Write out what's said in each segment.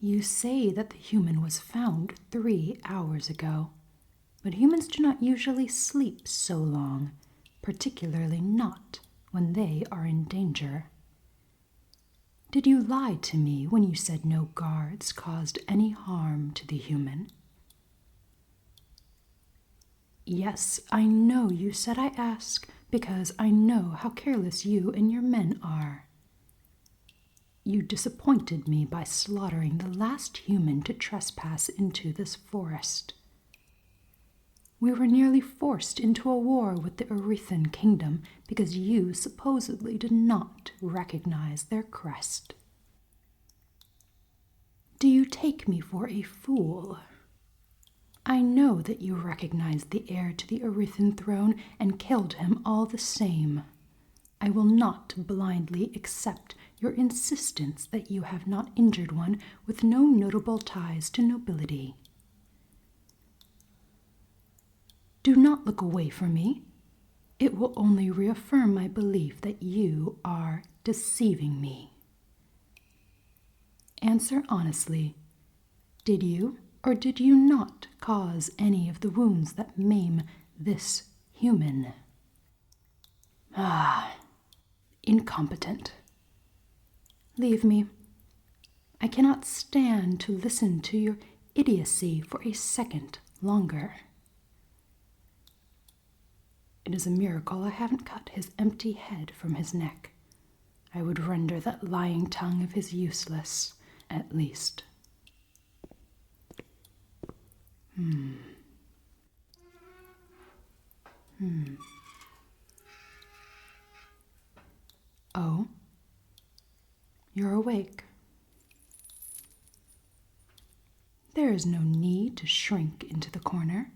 You say that the human was found 3 hours ago, but humans do not usually sleep so long, particularly not when they are in danger. Did you lie to me when you said no guards caused any harm to the human? Yes, I know you said I ask because I know how careless you and your men are. You disappointed me by slaughtering the last human to trespass into this forest. We were nearly forced into a war with the Erethan kingdom because you supposedly did not recognize their crest. Do you take me for a fool? I know that you recognized the heir to the Erethan throne and killed him all the same. I will not blindly accept your insistence that you have not injured one with no notable ties to nobility. Do not look away from me. It will only reaffirm my belief that you are deceiving me. Answer honestly. Did you or did you not cause any of the wounds that maim this human? Incompetent. Leave me. I cannot stand to listen to your idiocy for a second longer. It is a miracle I haven't cut his empty head from his neck. I would render that lying tongue of his useless, at least. Oh, you're awake. There is no need to shrink into the corner.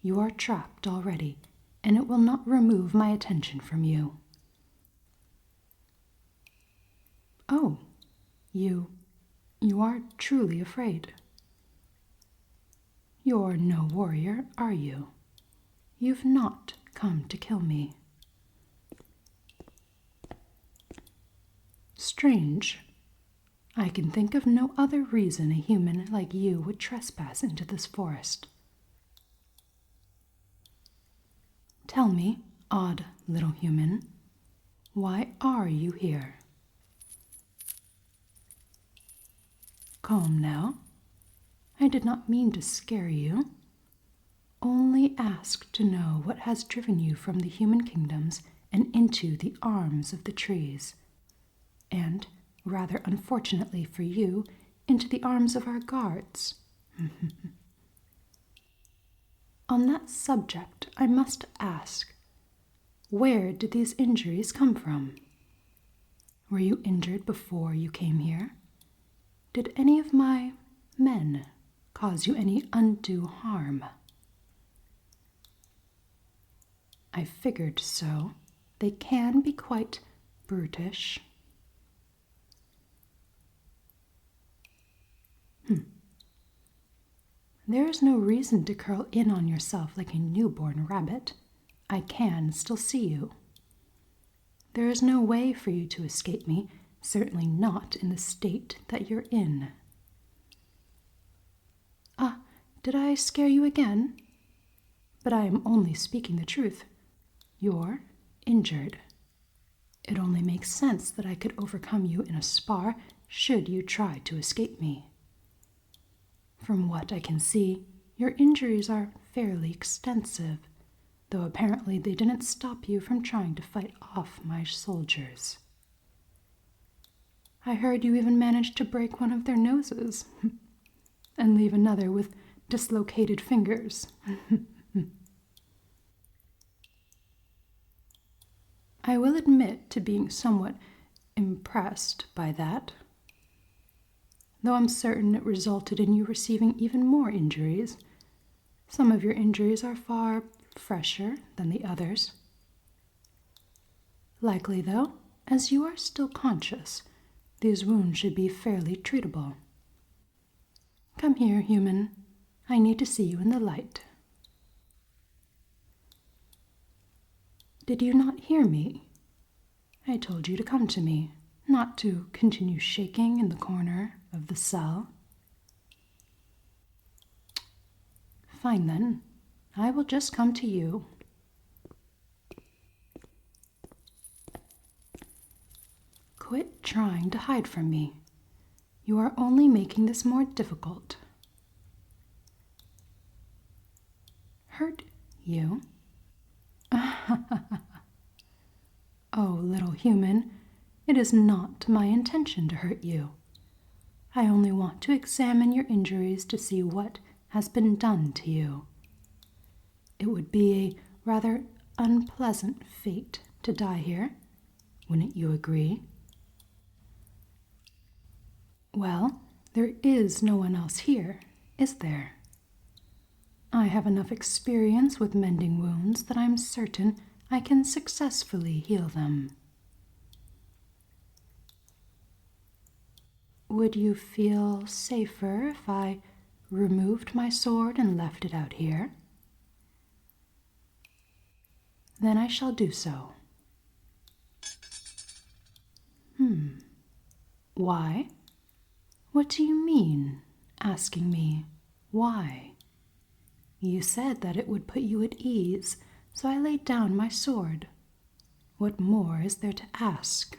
You are trapped already, and it will not remove my attention from you. Oh, you are truly afraid. You're no warrior, are you? You've not come to kill me. Strange. I can think of no other reason a human like you would trespass into this forest. Tell me, odd little human, why are you here? Calm now. I did not mean to scare you. Only ask to know what has driven you from the human kingdoms and into the arms of the trees, and, rather unfortunately for you, into the arms of our guards. On that subject, I must ask, where did these injuries come from? Were you injured before you came here? Did any of my men cause you any undue harm? I figured so. They can be quite brutish. There is no reason to curl in on yourself like a newborn rabbit. I can still see you. There is no way for you to escape me, certainly not in the state that you're in. Did I scare you again? But I am only speaking the truth. You're injured. It only makes sense that I could overcome you in a spar should you try to escape me. From what I can see, your injuries are fairly extensive, though apparently they didn't stop you from trying to fight off my soldiers. I heard you even managed to break one of their noses and leave another with dislocated fingers. I will admit to being somewhat impressed by that, though I'm certain it resulted in you receiving even more injuries. Some of your injuries are far fresher than the others. Likely, though, as you are still conscious, these wounds should be fairly treatable. Come here, human. I need to see you in the light. Did you not hear me? I told you to come to me, not to continue shaking in the corner of the cell. Fine then, I will just come to you. Quit trying to hide from me. You are only making this more difficult. Hurt you? Oh, little human, it is not my intention to hurt you. I only want to examine your injuries to see what has been done to you. It would be a rather unpleasant fate to die here, wouldn't you agree? Well, there is no one else here, is there? I have enough experience with mending wounds that I'm certain I can successfully heal them. Would you feel safer if I removed my sword and left it out here? Then I shall do so. Why? What do you mean, asking me why? You said that it would put you at ease, so I laid down my sword. What more is there to ask?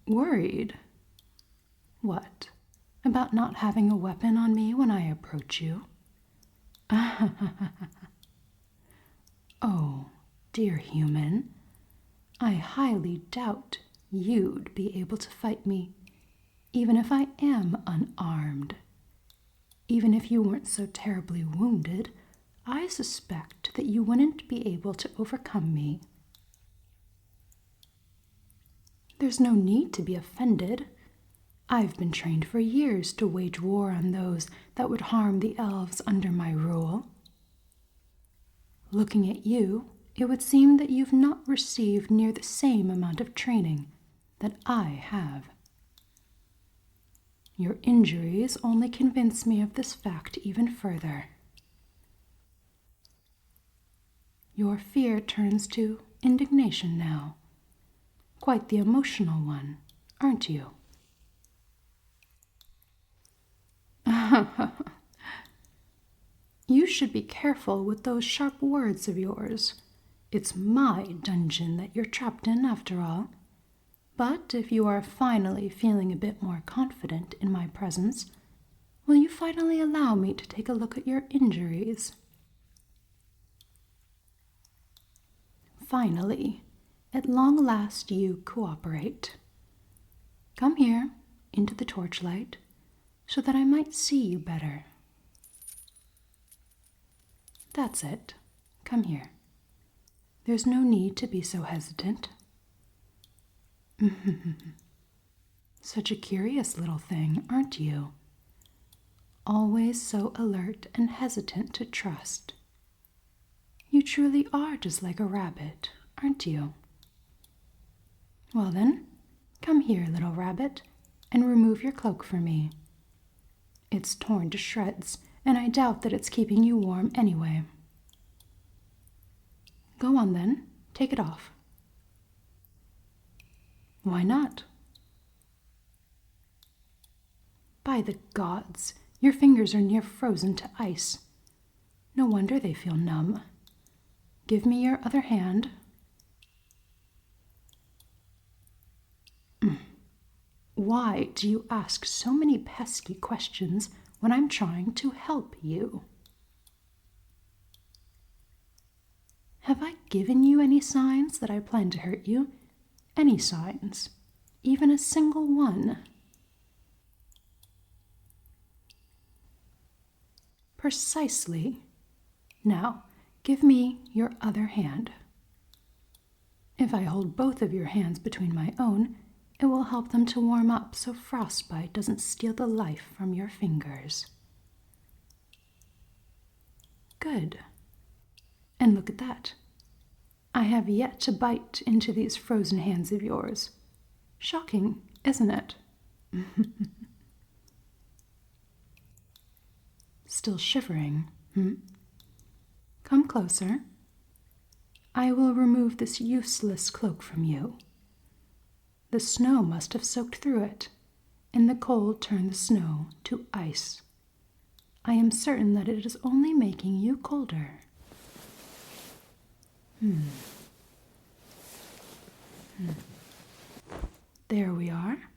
Worried? What? About not having a weapon on me when I approach you? Oh, dear human, I highly doubt you'd be able to fight me, even if I am unarmed. Even if you weren't so terribly wounded, I suspect that you wouldn't be able to overcome me. There's no need to be offended. I've been trained for years to wage war on those that would harm the elves under my rule. Looking at you, it would seem that you've not received near the same amount of training that I have. Your injuries only convince me of this fact even further. Your fear turns to indignation now. Quite the emotional one, aren't you? You should be careful with those sharp words of yours. It's my dungeon that you're trapped in, after all. But if you are finally feeling a bit more confident in my presence, will you finally allow me to take a look at your injuries? Finally, at long last you cooperate. Come here, into the torchlight, so that I might see you better. That's it. Come here. There's no need to be so hesitant. Such a curious little thing, aren't you? Always so alert and hesitant to trust. You truly are just like a rabbit, aren't you? Well then, come here, little rabbit, and remove your cloak for me. It's torn to shreds, and I doubt that it's keeping you warm anyway. Go on then, take it off. Why not? By the gods, your fingers are near frozen to ice. No wonder they feel numb. Give me your other hand. Why do you ask so many pesky questions when I'm trying to help you? Have I given you any signs that I plan to hurt you? Any signs? Even a single one? Precisely. Now, give me your other hand. If I hold both of your hands between my own, it will help them to warm up so frostbite doesn't steal the life from your fingers. Good. And look at that. I have yet to bite into these frozen hands of yours. Shocking, isn't it? Still shivering, Come closer. I will remove this useless cloak from you. The snow must have soaked through it, and the cold turned the snow to ice. I am certain that it is only making you colder. There we are.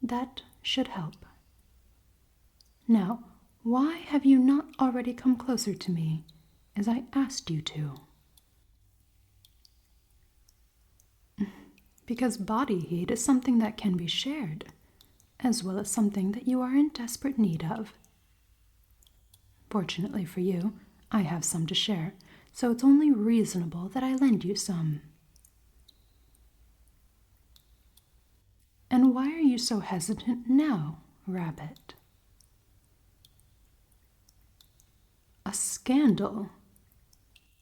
That should help. Now, why have you not already come closer to me, as I asked you to? Because body heat is something that can be shared, as well as something that you are in desperate need of. Fortunately for you, I have some to share, so it's only reasonable that I lend you some. And why are you so hesitant now, Rabbit? A scandal?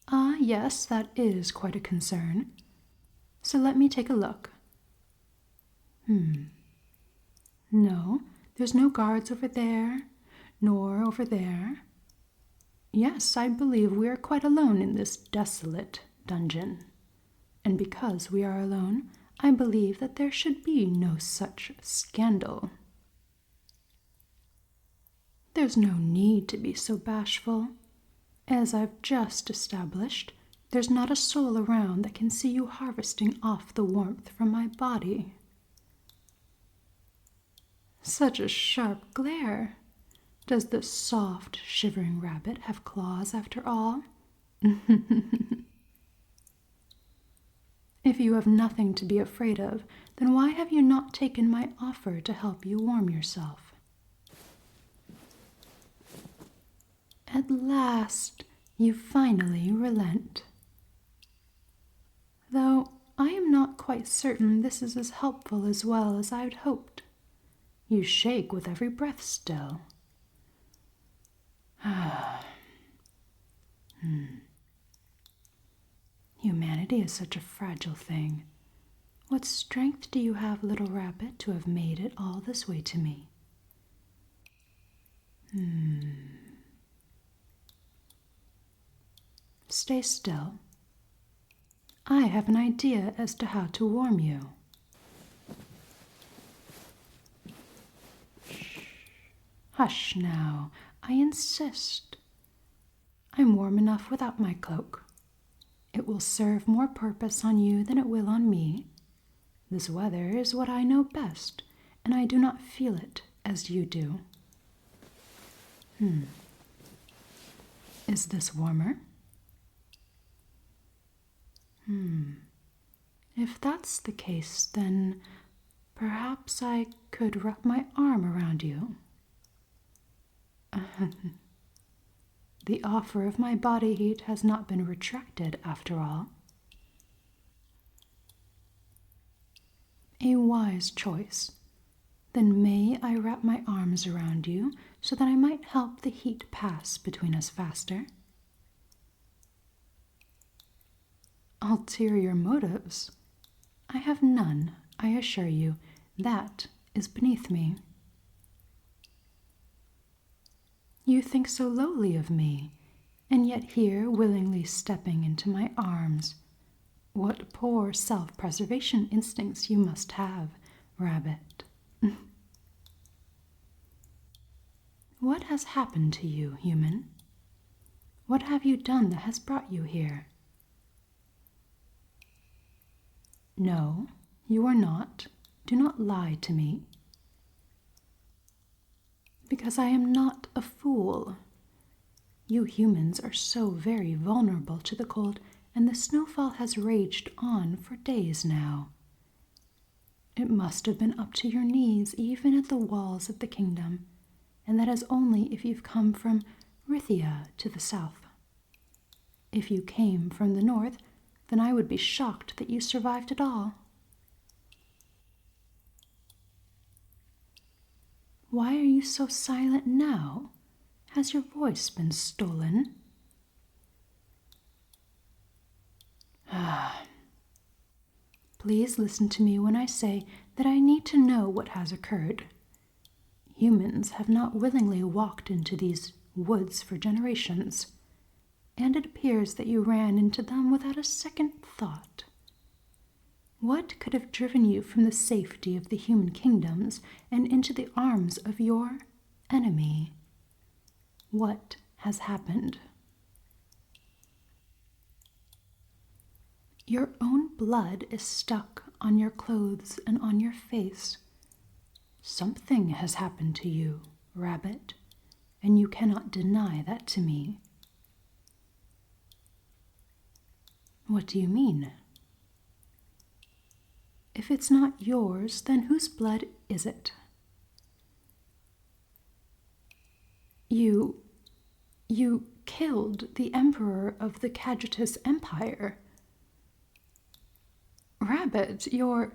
Ah, yes, that is quite a concern. So let me take a look. No, there's no guards over there, nor over there. Yes, I believe we are quite alone in this desolate dungeon. And because we are alone, I believe that there should be no such scandal. There's no need to be so bashful. As I've just established, there's not a soul around that can see you harvesting off the warmth from my body. Such a sharp glare. Does the soft, shivering rabbit have claws after all? If you have nothing to be afraid of, then why have you not taken my offer to help you warm yourself? At last, you finally relent. Though I am not quite certain this is as helpful as well as I'd hoped. You shake with every breath still. Humanity is such a fragile thing. What strength do you have, little rabbit, to have made it all this way to me? Stay still. I have an idea as to how to warm you. Hush now, I insist. I'm warm enough without my cloak. It will serve more purpose on you than it will on me. This weather is what I know best, and I do not feel it as you do. Is this warmer? If that's the case, then perhaps I could wrap my arm around you. The offer of my body heat has not been retracted, after all. A wise choice. Then may I wrap my arms around you so that I might help the heat pass between us faster? Ulterior motives? I have none, I assure you. That is beneath me. You think so lowly of me, and yet here willingly stepping into my arms. What poor self-preservation instincts you must have, Rabbit. What has happened to you, human? What have you done that has brought you here? No, you are not. Do not lie to me. Because I am not a fool. You humans are so very vulnerable to the cold, and the snowfall has raged on for days now. It must have been up to your knees even at the walls of the kingdom, and that is only if you've come from Rithia to the south. If you came from the north, then I would be shocked that you survived at all. Why are you so silent now? Has your voice been stolen? Please listen to me when I say that I need to know what has occurred. Humans have not willingly walked into these woods for generations, and it appears that you ran into them without a second thought. What could have driven you from the safety of the human kingdoms and into the arms of your enemy? What has happened? Your own blood is stuck on your clothes and on your face. Something has happened to you, Rabbit, and you cannot deny that to me. What do you mean? If it's not yours, then whose blood is it? You killed the Emperor of the Cajutus Empire. Rabbit, you're...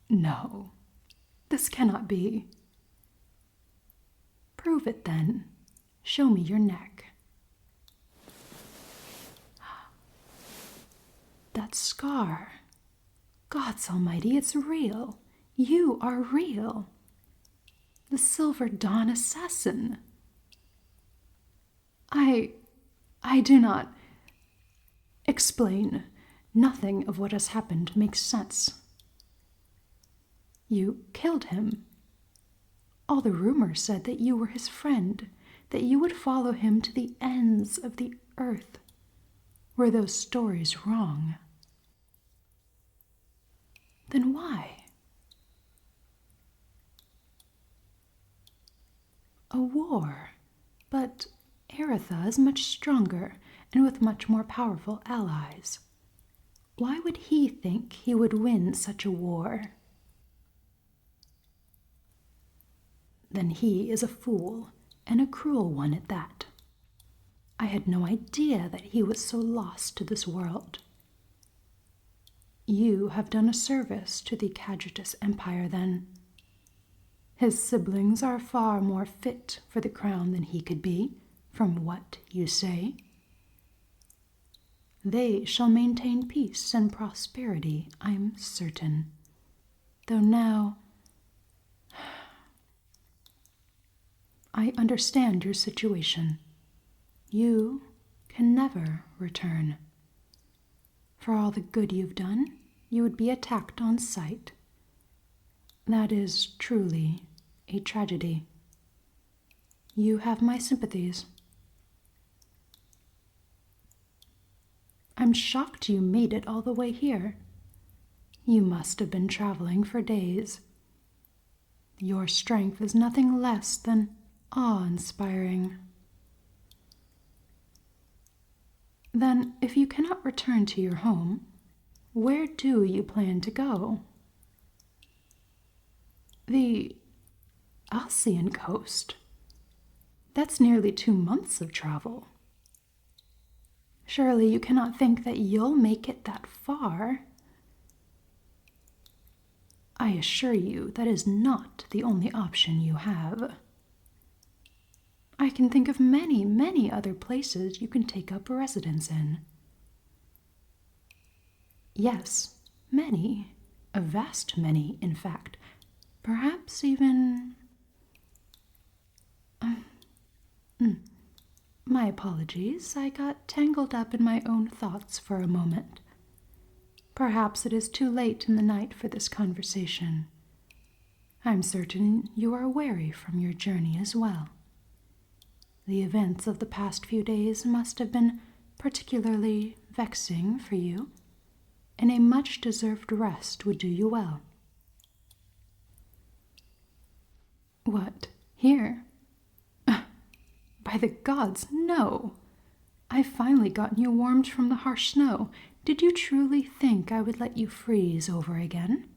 No, this cannot be. Prove it then. Show me your neck. That scar. Gods almighty, it's real. You are real. The Silver Dawn assassin. I do not... Explain. Nothing of what has happened makes sense. You killed him. All the rumors said that you were his friend, that you would follow him to the ends of the earth. Were those stories wrong? Then why? A war. But Eretha is much stronger and with much more powerful allies. Why would he think he would win such a war? Then he is a fool, and a cruel one at that. I had no idea that he was so lost to this world. You have done a service to the Cajutus Empire, then. His siblings are far more fit for the crown than he could be, from what you say. They shall maintain peace and prosperity, I'm certain. Though now... I understand your situation. You can never return. For all the good you've done, you would be attacked on sight. That is truly a tragedy. You have my sympathies. I'm shocked you made it all the way here. You must have been traveling for days. Your strength is nothing less than awe-inspiring. Then, if you cannot return to your home, where do you plan to go? The Alcian coast. That's nearly 2 months of travel. Surely you cannot think that you'll make it that far. I assure you that is not the only option you have. I can think of many, many other places you can take up residence in. Yes, many. A vast many, in fact. Perhaps even... My apologies. I got tangled up in my own thoughts for a moment. Perhaps it is too late in the night for this conversation. I'm certain you are weary from your journey as well. The events of the past few days must have been particularly vexing for you, and a much-deserved rest would do you well. What, here? By the gods, no! I've finally gotten you warmed from the harsh snow. Did you truly think I would let you freeze over again?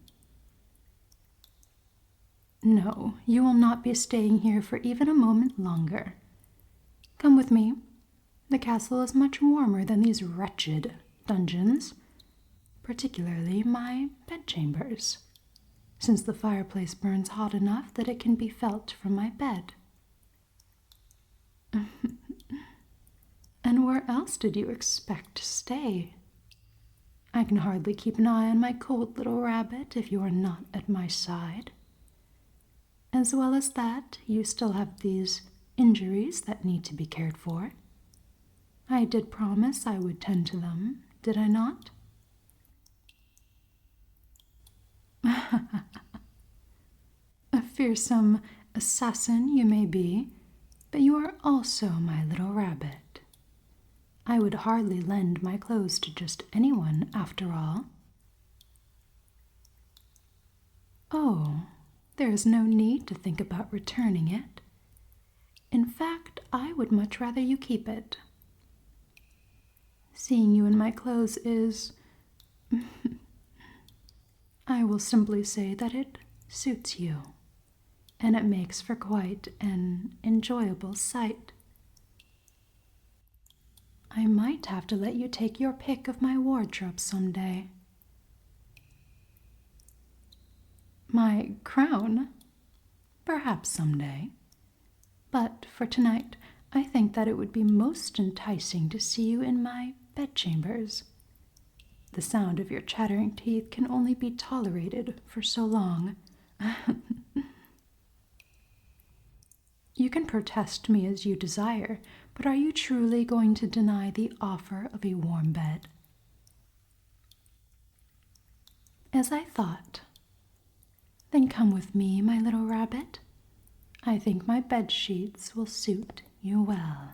No, you will not be staying here for even a moment longer. Come with me. The castle is much warmer than these wretched dungeons, particularly my bedchambers, since the fireplace burns hot enough that it can be felt from my bed. And where else did you expect to stay? I can hardly keep an eye on my cold little rabbit if you are not at my side. As well as that, you still have these injuries that need to be cared for. I did promise I would tend to them, did I not? A fearsome assassin you may be, but you are also my little rabbit. I would hardly lend my clothes to just anyone, after all. Oh, there is no need to think about returning it. In fact, I would much rather you keep it. Seeing you in my clothes is... I will simply say that it suits you, and it makes for quite an enjoyable sight. I might have to let you take your pick of my wardrobe someday. My crown? Perhaps someday. But for tonight, I think that it would be most enticing to see you in my bedchambers. The sound of your chattering teeth can only be tolerated for so long. You can protest me as you desire, but are you truly going to deny the offer of a warm bed? As I thought. Then come with me, my little rabbit. I think my bed sheets will suit you well.